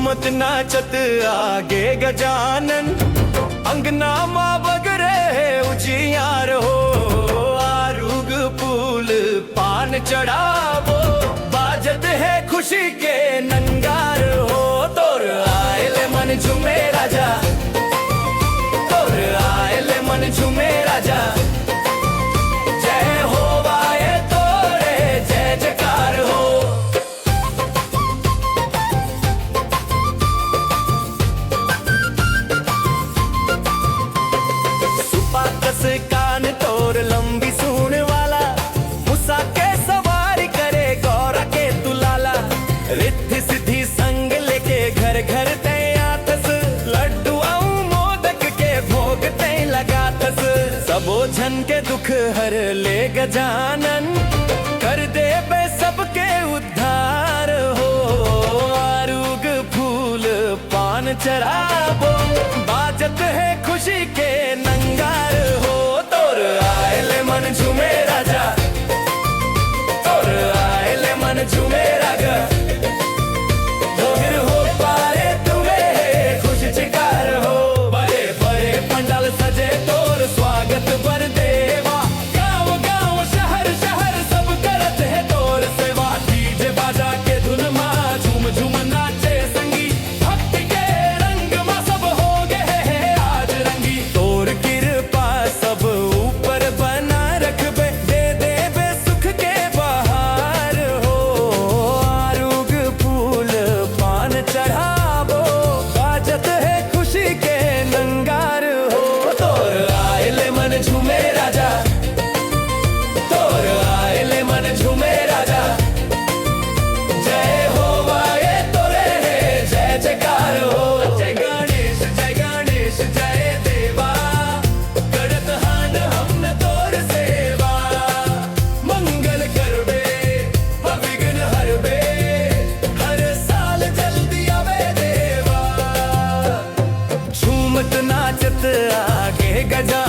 झूमत नाचत आगे गजानन, अंगना माँ बगरे उजियार हो। आरुग फूल पान चढ़ावो, बाजत है खुशी के नंगार हो। तोर आयल मन झूमे राजा, तोर आयल मन झूमे राजा। जय हो वाये तोरे जय जयकार हो। सुपाकस कान तोर लंबी सूंड वाला, मूसा के सवारी करे गौरा के तुलाला। रिद्धि सिद्धि संग लेके घर घर तैयाथस, लड्डू आऊं मोदक के भोग तै लगातस। सबो झन के दुख हर ले गजानन, कर दे बे सबके उद्धार हो। आरुग फूल पान चढ़ावो, बाजत है खुशी के नंगार हो। तोर आयल मन झूमे राजा, तोर आयल मन झूमे राजा। हो पाए तुम्हें खुश चिकार हो, बड़े बड़े पंडाल सजे तोर स्वागत बर देवा। गाँव गाँव शहर शहर सब करत है तोर सेवा। डीजे बाजा के धुन माँ झूम झूम नाचे संगी, भक्ति के रंग माँ सब हो गए है आज रंगी। तोर कृपा सब ऊपर बना रखबे, दे देबे सुख के बहार हो। आरुग फूल पान चढ़ावो, बाजत है खुशी के नंगार हो। तोर आयल मन झूमे राजा, तोर आयल मन झूमे राजा। जय हो वाये तोरे जय जयकार हो। जय गणेश जय देवा, करत हान हमने तोर सेवा। मंगल करबे विघ्न हरबे, हर साल जल्दी आवे देवा। झूमत नाचत आगे गजा